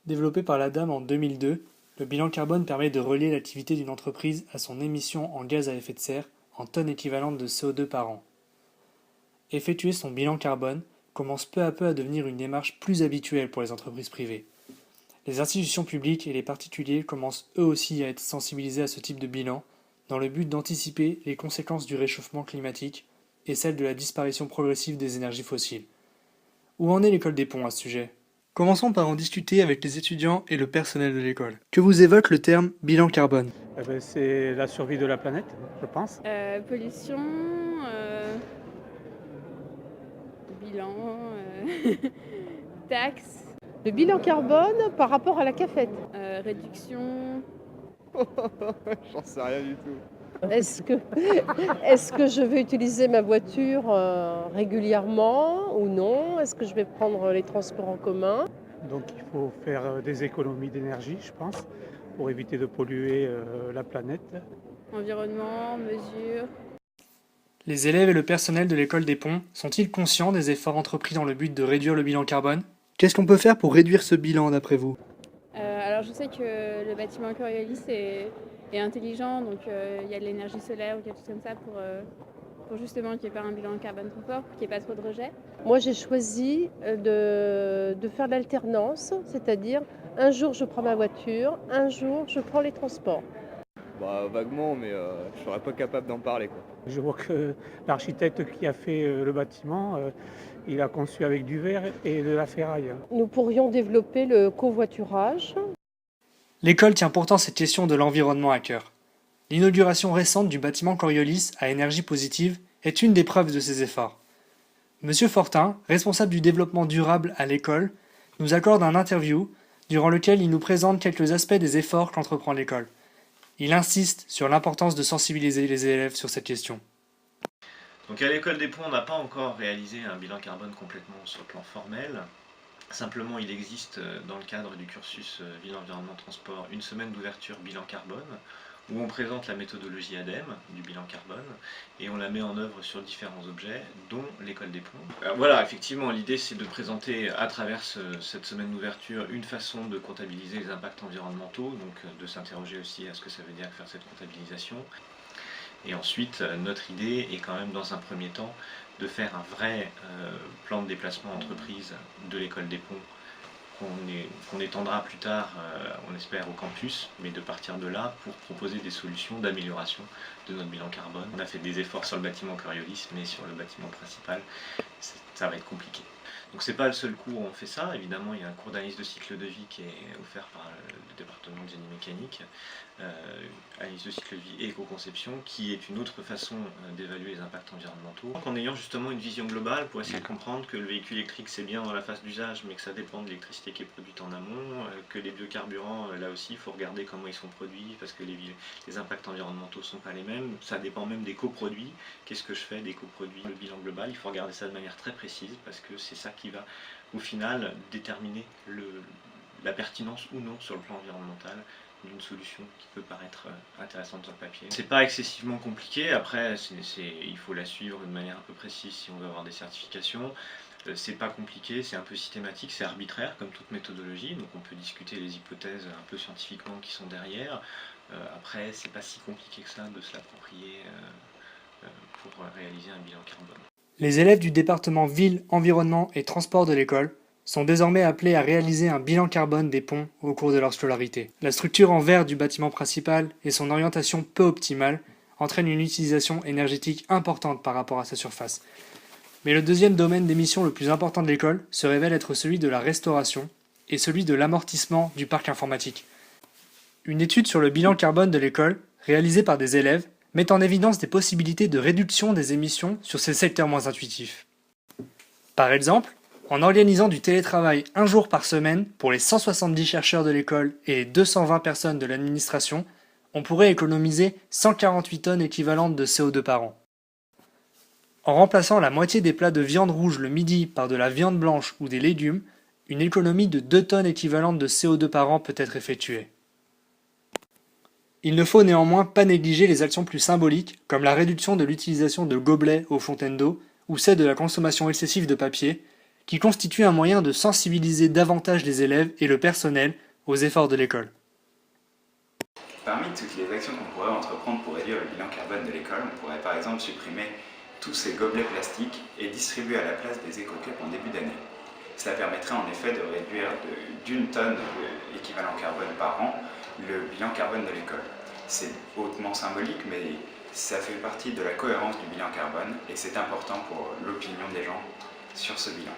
Développé par l'ADAME en 2002, le bilan carbone permet de relier l'activité d'une entreprise à son émission en gaz à effet de serre en tonnes équivalentes de CO2 par an. Effectuer son bilan carbone commence peu à peu à devenir une démarche plus habituelle pour les entreprises privées. Les institutions publiques et les particuliers commencent eux aussi à être sensibilisés à ce type de bilan, dans le but d'anticiper les conséquences du réchauffement climatique et celles de la disparition progressive des énergies fossiles. Où en est l'école des ponts à ce sujet? Commençons par en discuter avec les étudiants et le personnel de l'école. Que vous évoque le terme bilan carbone? C'est la survie de la planète, je pense. Pollution, bilan, taxes, Le bilan carbone par rapport à la cafette. réduction. J'en sais rien du tout. Est-ce que je vais utiliser ma voiture régulièrement ou non? Est-ce que je vais prendre les transports en commun? Donc il faut faire des économies d'énergie, je pense, pour éviter de polluer la planète. Environnement, mesures. Les élèves et le personnel de l'école des ponts sont-ils conscients des efforts entrepris dans le but de réduire le bilan carbone? Qu'est-ce qu'on peut faire pour réduire ce bilan d'après vous? Alors je sais que le bâtiment Coriolis est intelligent, donc il y a de l'énergie solaire ou quelque chose comme ça pour justement qu'il n'y ait pas un bilan carbone trop fort, pour qu'il n'y ait pas trop de rejets. Moi, j'ai choisi de faire l'alternance, c'est-à-dire un jour je prends ma voiture, un jour je prends les transports. Bah vaguement, mais je serais pas capable d'en parler quoi. Je vois que l'architecte qui a fait le bâtiment, il a conçu avec du verre et de la ferraille. Nous pourrions développer le covoiturage. L'école tient pourtant cette question de l'environnement à cœur. L'inauguration récente du bâtiment Coriolis à énergie positive est une des preuves de ces efforts. Monsieur Fortin, responsable du développement durable à l'école, nous accorde un interview durant lequel il nous présente quelques aspects des efforts qu'entreprend l'école. Il insiste sur l'importance de sensibiliser les élèves sur cette question. Donc à l'école des ponts, on n'a pas encore réalisé un bilan carbone complètement sur le plan formel. Simplement, il existe dans le cadre du cursus Ville, Environnement, Transport une semaine d'ouverture bilan carbone où on présente la méthodologie ADEME du bilan carbone et on la met en œuvre sur différents objets, dont l'école des ponts. Alors voilà, effectivement, l'idée c'est de présenter à travers cette semaine d'ouverture une façon de comptabiliser les impacts environnementaux, donc de s'interroger aussi à ce que ça veut dire faire cette comptabilisation. Et ensuite, notre idée est quand même dans un premier temps de faire un vrai plan de déplacement entreprise de l'école des ponts qu'on étendra plus tard, on espère, au campus, mais de partir de là pour proposer des solutions d'amélioration de notre bilan carbone. On a fait des efforts sur le bâtiment Coriolis, mais sur le bâtiment principal, ça va être compliqué. Donc c'est pas le seul cours où on fait ça, évidemment il y a un cours d'analyse de cycle de vie qui est offert par le département de génie mécanique, analyse de cycle de vie et éco-conception, qui est une autre façon d'évaluer les impacts environnementaux. Donc en ayant justement une vision globale pour essayer de comprendre que le véhicule électrique c'est bien dans la phase d'usage, mais que ça dépend de l'électricité qui est produite en amont, que les biocarburants, là aussi il faut regarder comment ils sont produits, parce que les impacts environnementaux ne sont pas les mêmes, ça dépend même des coproduits. Qu'est-ce que je fais des coproduits? Le bilan global, il faut regarder ça de manière très précise, parce que c'est ça qui va au final déterminer la pertinence ou non sur le plan environnemental d'une solution qui peut paraître intéressante sur le papier. C'est pas excessivement compliqué, après il faut la suivre de manière un peu précise si on veut avoir des certifications. C'est pas compliqué, c'est un peu systématique, c'est arbitraire comme toute méthodologie, donc on peut discuter les hypothèses un peu scientifiquement qui sont derrière. Après, c'est pas si compliqué que ça de se l'approprier pour réaliser un bilan carbone. Les élèves du département Ville, Environnement et Transport de l'école sont désormais appelés à réaliser un bilan carbone des ponts au cours de leur scolarité. La structure en verre du bâtiment principal et son orientation peu optimale entraînent une utilisation énergétique importante par rapport à sa surface. Mais le deuxième domaine d'émission le plus important de l'école se révèle être celui de la restauration et celui de l'amortissement du parc informatique. Une étude sur le bilan carbone de l'école, réalisée par des élèves, met en évidence des possibilités de réduction des émissions sur ces secteurs moins intuitifs. Par exemple, en organisant du télétravail un jour par semaine pour les 170 chercheurs de l'école et les 220 personnes de l'administration, on pourrait économiser 148 tonnes équivalentes de CO2 par an. En remplaçant la moitié des plats de viande rouge le midi par de la viande blanche ou des légumes, une économie de 2 tonnes équivalentes de CO2 par an peut être effectuée. Il ne faut néanmoins pas négliger les actions plus symboliques, comme la réduction de l'utilisation de gobelets aux fontaines d'eau, ou celle de la consommation excessive de papier, qui constitue un moyen de sensibiliser davantage les élèves et le personnel aux efforts de l'école. Parmi toutes les actions qu'on pourrait entreprendre pour réduire le bilan carbone de l'école, on pourrait par exemple supprimer tous ces gobelets plastiques et distribuer à la place des éco-cups en début d'année. Cela permettrait en effet de réduire d'1 tonne d'équivalent carbone par an le bilan carbone de l'école. C'est hautement symbolique, mais ça fait partie de la cohérence du bilan carbone et c'est important pour l'opinion des gens sur ce bilan.